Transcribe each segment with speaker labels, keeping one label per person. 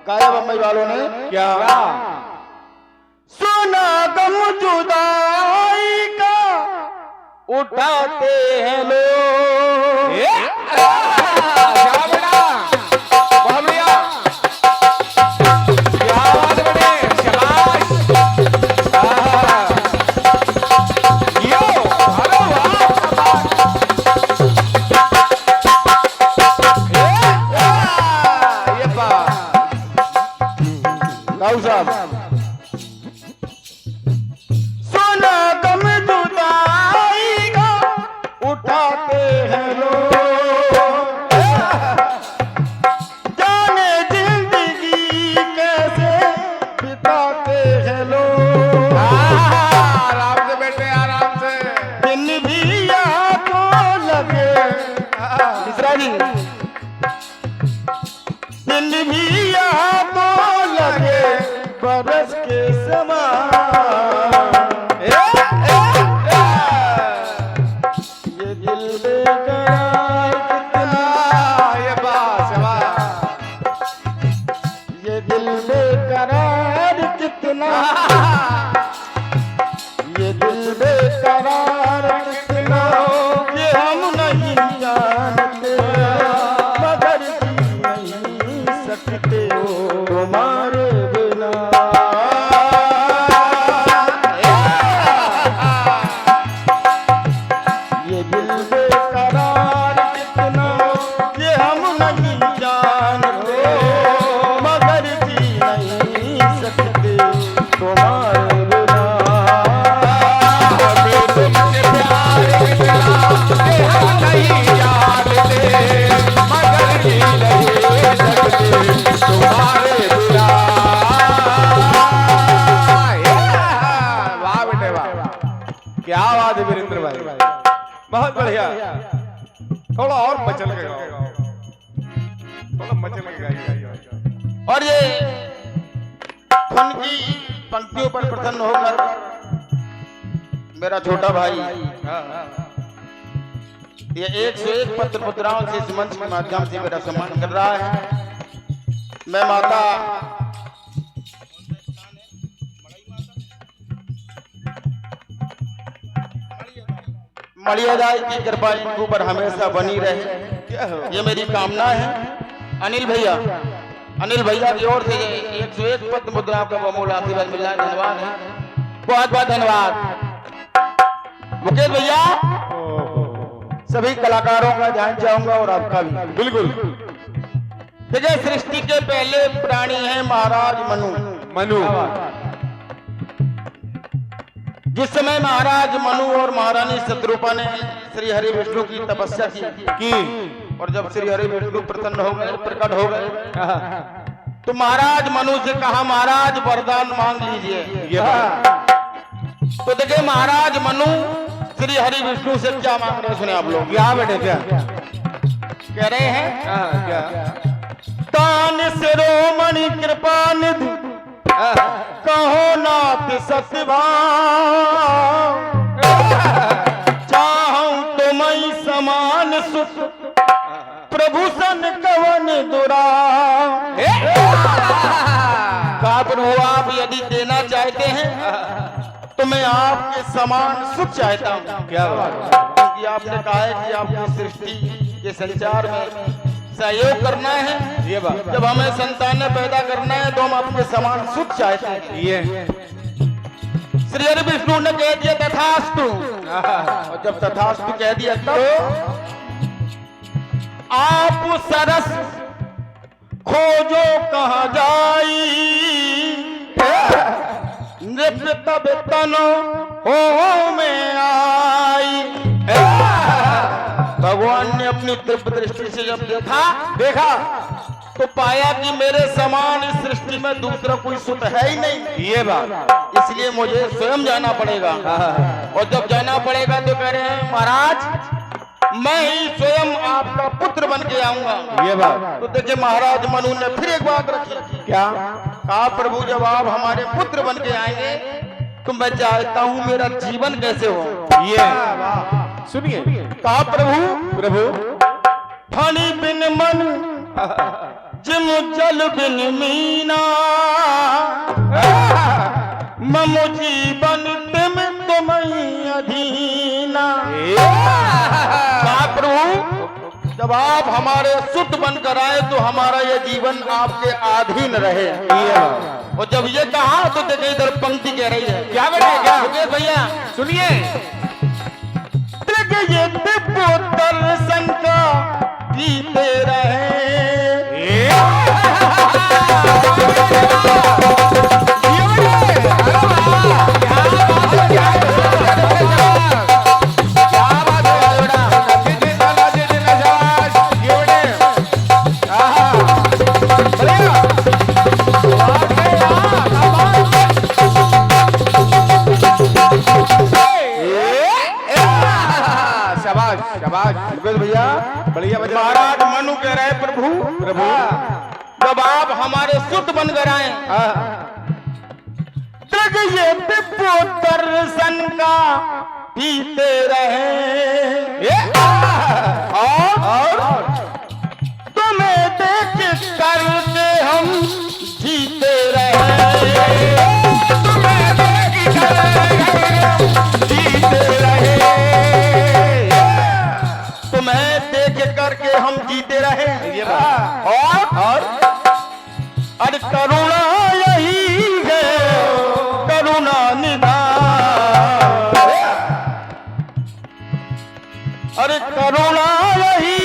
Speaker 1: गाया बम्बई वालों ने
Speaker 2: क्या
Speaker 1: सुना गम जुदाई का उठाते हैं लोग। सुना गम जुदाई का उठाते हैं लोग, जाने जिंदगी कैसे बिताते हैं लोग।
Speaker 2: आराम से बैठे आराम से।
Speaker 1: दिन भी यादों लगे मिश्रा जी, दिन भी यादों लगे बरस के समान। ये दिल बेकरार कितना,
Speaker 2: ये बात
Speaker 1: ये दिल बेकरार कितना, ये दिल बेकरार कितना, ये हम नहीं जानते मगर जी नहीं सकते तुम्हारे बिना। ये दिल बेकरार कितना, ये हम नहीं जानते मगर जी नहीं सकते तुम्हारे बिना।
Speaker 2: तुमसे प्यार कितना ये हम नहीं जानते मगर जी नहीं सकते तुम्हारे बिना। वाह बेटे वाह, क्या बात है वीरेंद्र भाई, बहुत बढ़िया। थोड़ा और मचल के गाओ, थोड़ा मचल के गाइए।
Speaker 1: और ये धुन की पंक्तियों पर प्रसन्न होकर मेरा छोटा भाई ये 101 पत्र मुद्राओं से इस मंच के माध्यम से मेरा सम्मान कर रहा है। मैं माता मड़ियादाई की कृपा इनके ऊपर हमेशा बनी रहे, ये मेरी कामना है। अनिल भैया की ओर से 101 पत्र मुद्रा का बहुमूल्य आशीर्वाद मिल रहा है, धन्यवाद है, बहुत बहुत धन्यवाद। मुकेश भैया सभी कलाकारों का ध्यान चाहूंगा और आपका भी।
Speaker 2: बिल्कुल।
Speaker 1: देखिए सृष्टि के पहले प्राणी है महाराज मनु। जिस समय महाराज मनु और महारानी शत्रुपा ने श्री हरि विष्णु की तपस्या की और जब श्री हरि विष्णु प्रसन्न हो गए, प्रकट हो गए, तो महाराज मनु से कहा महाराज वरदान मांग लीजिए। तो देखिए महाराज मनु श्री हरि विष्णु से क्या मांग रहे हैं, सुने आप लोग।
Speaker 2: क्या बेटे क्या
Speaker 1: कह रहे हैं
Speaker 2: क्या
Speaker 1: तान शिरोमणि कृपा निधि कहो नाथ सतभाव, चाहूं तो मैं समान सुख प्रभु सन कवन दुराव। कहा प्रभु आप यदि देना चाहते हैं तो मैं आपके समान सुख चाहता हूँ।
Speaker 2: क्या बात,
Speaker 1: क्योंकि आपने कहा है कि आपकी सृष्टि के संचार में सहयोग करना है,
Speaker 2: ये बात।
Speaker 1: जब हमें संतान पैदा करना है तो हम अपने समान सुख चाहते हैं।
Speaker 2: ये
Speaker 1: श्री हरि विष्णु ने कह दिया तथास्तु, और जब तथास्तु कह दिया तो आप सरस खोजो कहाँ जाई, नृत्य तब तनो हो में आई। भगवान ने अपनी दिव्य दृष्टि से जब देखा तो पाया कि मेरे समान इस सृष्टि में दूसरा कोई सुत है ही नहीं।
Speaker 2: ये बात,
Speaker 1: इसलिए मुझे स्वयं जाना पड़ेगा। और जब जाना पड़ेगा तो कह रहे हैं महाराज मैं ही स्वयं आपका पुत्र बन के आऊंगा।
Speaker 2: ये बात।
Speaker 1: तो देखिए महाराज मनु ने फिर एक बात रखी,
Speaker 2: क्या
Speaker 1: कहा प्रभु जब आप हमारे पुत्र बन के आएंगे तो मैं चाहता हूँ मेरा जीवन कैसे हो।
Speaker 2: ये सुनिए,
Speaker 1: कहा प्रभु
Speaker 2: प्रभु
Speaker 1: फणी बिन मन जिम जल बिन मीना मम जीवन तिम तुम्हें अधीना। प्रभु जब आप हमारे सुत बनकर आए तो हमारा यह जीवन आपके अधीन रहे। और जब ये कहा तो देखे इधर पंक्ति कह रही है, क्या बेटा क्या भैया सुनिए, ये दर्शन का जीते रहे। भैया बढ़िया महाराज मनु कह रहे प्रभु प्रभु जब आप हमारे सुत बनकर आए ये दिव्य दर्शन का पीते रहे और तुम्हें देख करके हम जीते रहे। तुम्हें देख करके जीते रहे। तुम्हें देख करके हम जीते रहे। और अरे करुणा यही है, करुणा निधान। अरे करुणा यही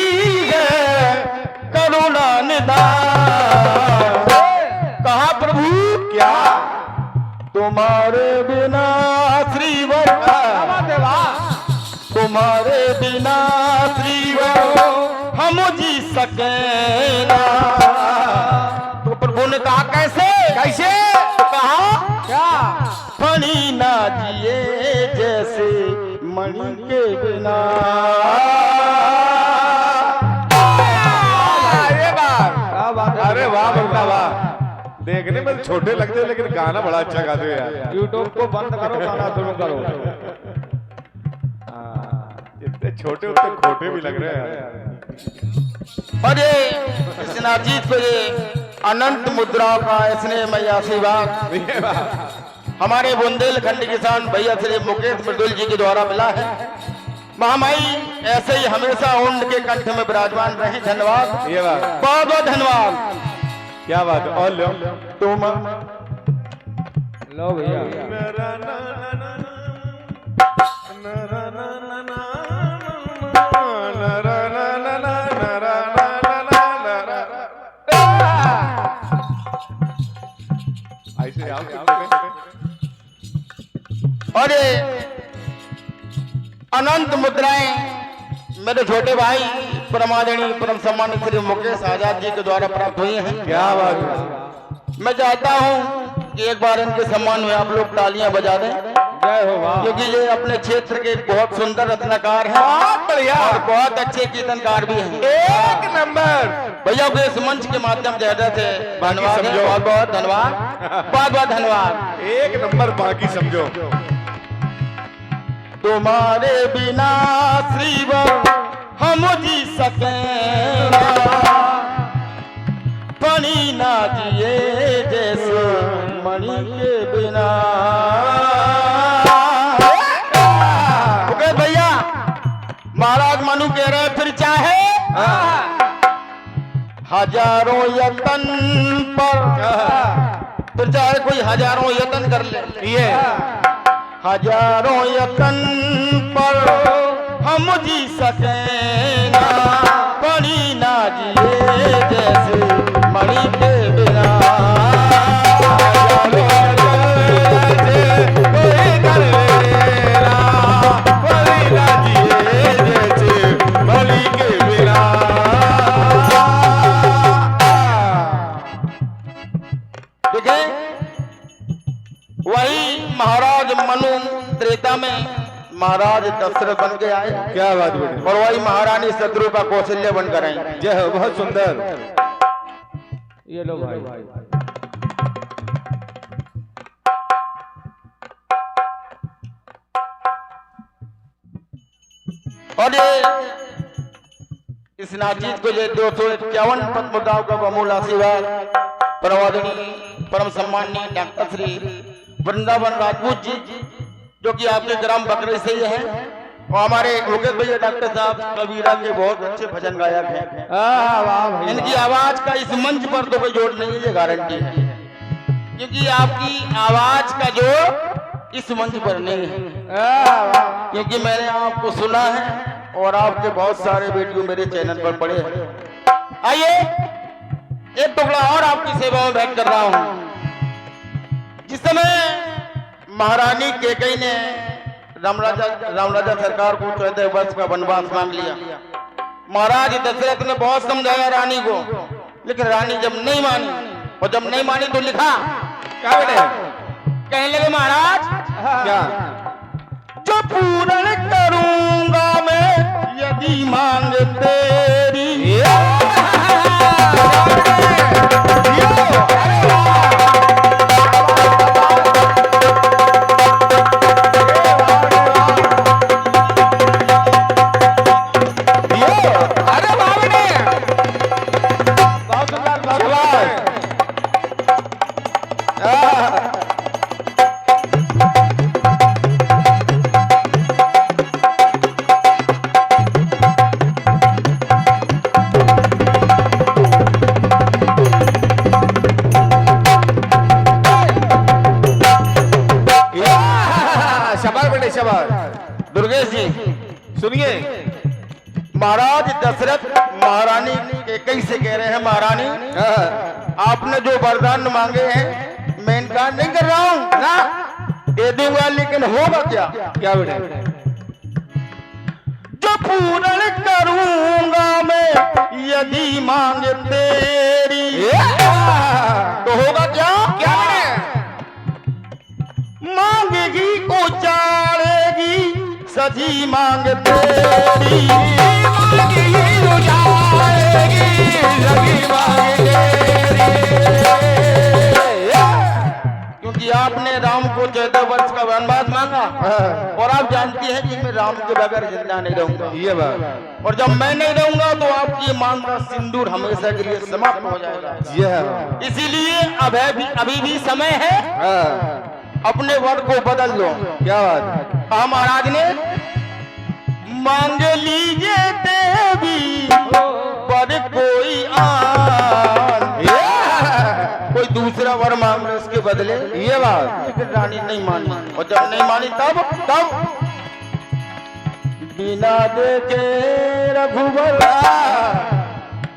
Speaker 1: है, करुणा निधान। कहा प्रभु क्या तुम्हारे बिना श्रीवर, तुम्हारे बिना श्रीवर हम जी सके ना। तो प्रभु ने कहा कैसे कैसे, तो कहा क्या फणी ना जिए जैसे मणि के बिना।
Speaker 2: ये बात अरे वाह बल्ला वाह, देखने में छोटे लगते लेकिन गाना बड़ा अच्छा गाते हो यार।
Speaker 3: यूट्यूब को बंद करो, गाना शुरू करो।
Speaker 2: इतने छोटे उतने खोटे भी लग रहे हैं यार।
Speaker 1: और ये कृष्णनाथ जी को ये अनंत मुद्राओं का इसने मैया आशीर्वाद हमारे बुंदेलखंड किसान भैया श्री मुकेश मृदुल जी के द्वारा मिला है। महामाई ऐसे ही हमेशा उनके कंठ में विराजमान रहे। धन्यवाद,
Speaker 2: ये बात
Speaker 1: बहुत बहुत धन्यवाद।
Speaker 2: क्या बात है। और लो
Speaker 1: तुम
Speaker 3: लो भैया
Speaker 2: ऐसे
Speaker 1: और ये अनंत मुद्राएं मेरे छोटे भाई परमादरणीय परम सम्मानित श्री मुकेश आजाद जी के द्वारा प्राप्त हुई हैं।
Speaker 2: क्या बात है।
Speaker 1: मैं चाहता हूं कि एक बार इनके सम्मान में आप लोग तालियां बजा दें।
Speaker 3: जय हो वाह।
Speaker 1: क्योंकि ये अपने क्षेत्र के बहुत सुंदर रत्नकार हैं,
Speaker 2: बहुत बढ़िया
Speaker 1: और बहुत अच्छे कीर्तनकार भी हैं।
Speaker 2: एक नंबर।
Speaker 1: भैया को इस मंच के माध्यम से धन्यवाद, बहुत बहुत धन्यवाद, बहुत बहुत धन्यवाद।
Speaker 2: एक नंबर बाकी समझो।
Speaker 1: तुम्हारे बिना श्रीवर हम जी सके फणी ना जिए जैसे मणि के बिना। भैया महाराज मनु कह रहे फिर चाहे हजारों यतन पर, फिर चाहे कोई हजारों यतन कर ले, ये हजारों यतन पर हम जी सके ना फणी ना जिए जैसे मणि के बिना। वही महाराज मनु त्रेता में महाराज दशरथ बन के आए।
Speaker 2: क्या बात है।
Speaker 1: और वही महारानी शत्रुपा कौशल्य बनकर आई।
Speaker 2: जय हो, बहुत सुंदर।
Speaker 3: ये लो भाई
Speaker 1: और ये इस नाचीत को जो 251 पद्मोदाव का बमूल आशीर्वाद परवादनी परम सम्माननीय डॉक्टर श्री वृंदावन राजपूत जी जो कि आपके ग्राम बकरे से ही है और हमारे मुकेश भैया डॉक्टर साहब कबीरा के बहुत अच्छे भजन गायक हैं।
Speaker 3: वाह भाई
Speaker 1: इनकी आवाज का इस मंच पर तो कोई जोड़ नहीं है, ये गारंटी है, क्योंकि आपकी आवाज का जोड़ इस मंच पर नहीं है, क्योंकि मैंने आपको सुना है और आपके बहुत सारे वीडियो मेरे चैनल पर पड़े हैं। आइए एक टुकड़ा और आपकी सेवा में भेंट कर रहा हूं। जिस समय महारानी केकई ने रामराजा सरकार को 14 वर्ष का वनवास मांग लिया, महाराज दशरथ ने बहुत समझाया रानी को, लेकिन रानी जब नहीं मानी और जब नहीं मानी तो लिखा
Speaker 2: क्या बेटे?
Speaker 1: कहने लगे महाराज
Speaker 2: क्या?
Speaker 1: जो पूर्ण करूंगा मैं यदि मांग तेरी। दुर्गेश जी
Speaker 2: सुनिए,
Speaker 1: महाराज दशरथ महारानी केकई से कह रहे हैं, महारानी आपने जो वरदान मांगे हैं मैं इनकार नहीं कर रहा हूं ना, दे दूंगा, लेकिन होगा क्या?
Speaker 2: क्या बेटे?
Speaker 1: जो पूर्ण करूंगा मैं यदि मांग तेरी, तो होगा क्या?
Speaker 2: क्या बेटे?
Speaker 1: मांगेगी उजाड़ेगी सजी मांग तेरी,
Speaker 2: मांगेगी उजाड़ेगी सजी मांग तेरी।
Speaker 1: क्योंकि आपने राम को 14 वर्ष का वनवास मांगा और आप जानती हैं कि मैं राम के बगैर जिंदा नहीं रहूंगा,
Speaker 2: ये बात,
Speaker 1: और जब मैं नहीं रहूंगा तो आपकी मांग का सिंदूर हमेशा के लिए समाप्त हो जाएगा।
Speaker 2: ये है।
Speaker 1: इसीलिए अभी भी समय है, अपने वर को बदल लो।
Speaker 2: क्या बात?
Speaker 1: हाँ महाराज ने मांग लीजिए देवी पर कोई आन, कोई दूसरा वर मांग लो इसके बदले,
Speaker 2: ये बात।
Speaker 1: लेकिन रानी नहीं मानी, और जब नहीं मानी तब बिना देखे रघुवर।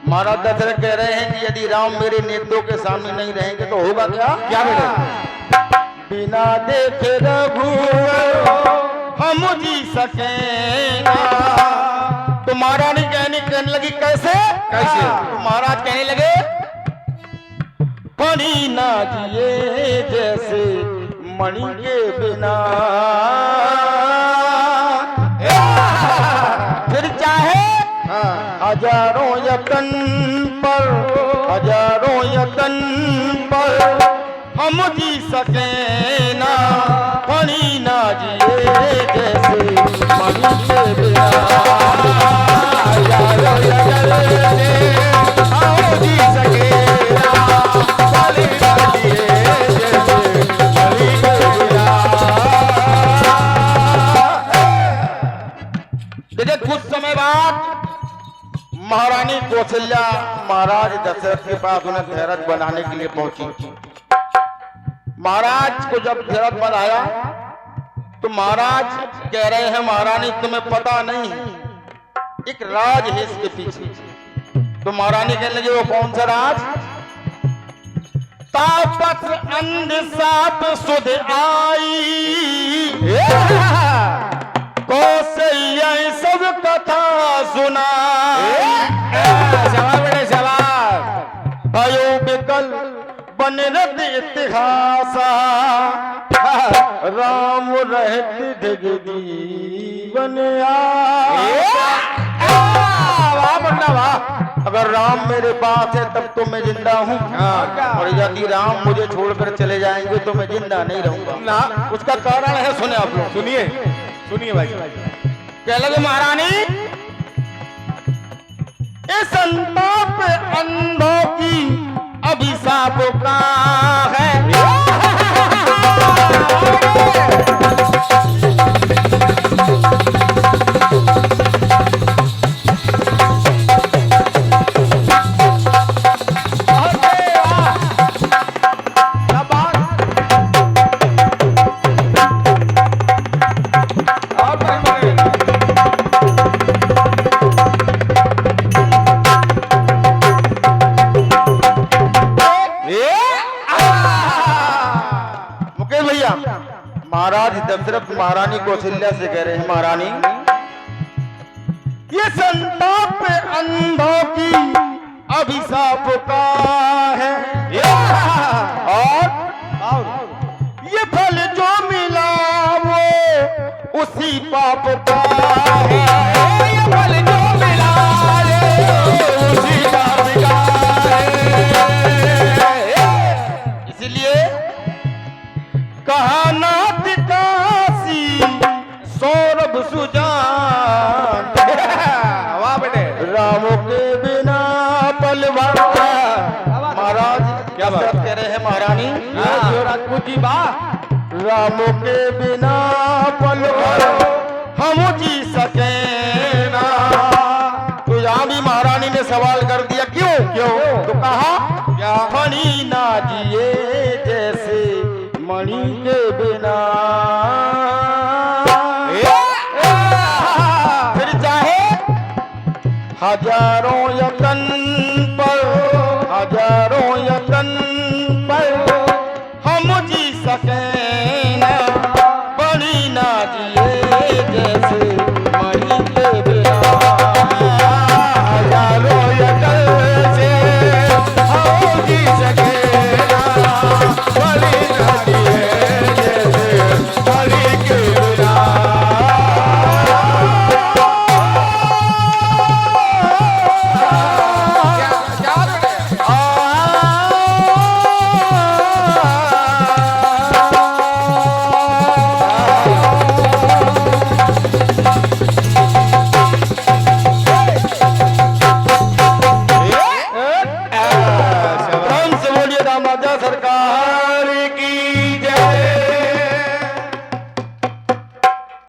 Speaker 1: महाराज दशरथ कह रहे हैं कि यदि राम मेरे नेत्रों के सामने नहीं रहेंगे तो होगा क्या?
Speaker 2: क्या बेटे?
Speaker 1: बिना देखे रघुवर हम जी सकेंगे। तो महारानी कहने लगी कैसे?
Speaker 2: कैसे?
Speaker 1: तो महाराज कहने लगे पड़ी ना जिए जैसे मणि के बिना, फिर चाहे हजारों यतन पर हम जी सके ना, पड़ी ना जिए जैसे मणि के बिना। हम जी सके ना, पड़ी ना जिए जैसे मणि के बिना। देखिए कुछ समय बाद महारानी कौशल्या महाराज दशरथ के पास उन्हें धैर्य बनाने के लिए पहुंची। महाराज को जब धैर्य बनाया तो महाराज कह रहे हैं महारानी तुम्हें पता नहीं एक राज है इसके पीछे। तो महारानी कहने लगी वो कौन सा राज? तापस अंध साप सुध आई, कौशल्या सब कथा सुना। भयो विकल बन रत इतिहासा, राम रहत जगदीवन वाह। अगर राम मेरे पास है तब तो मैं जिंदा हूँ, और यदि राम मुझे छोड़कर चले जाएंगे तो मैं जिंदा नहीं रहूंगा ना। उसका कारण है, सुने आप लोग,
Speaker 2: सुनिए भाई।
Speaker 1: कह लगे महारानी ये संताप अंधों की अभिशाप का है। मुकेश भैया, महाराज दशरथ महारानी कौशल्या से कह रहे हैं, महारानी ये संताप अंधों की अभिशाप का है, और ये फल जो मिला वो उसी पाप का है। ये फल जो मिला उसी पाप का है। इसलिए कहा नाथ काशी सौरभ सुजान,
Speaker 2: वाह बेटे,
Speaker 1: राम के बिना पलवा। महाराज क्या बात कह रहे हैं महारानी?
Speaker 3: राजपूत जी वाह।
Speaker 1: राम के बिना पलवा हम जी सके ना। तो यहाँ भी महारानी ने सवाल कर दिया, क्यों क्यों? तो कहा क्या फणी ना जिए जैसे मणि के बिना। फिर चाहे हजारों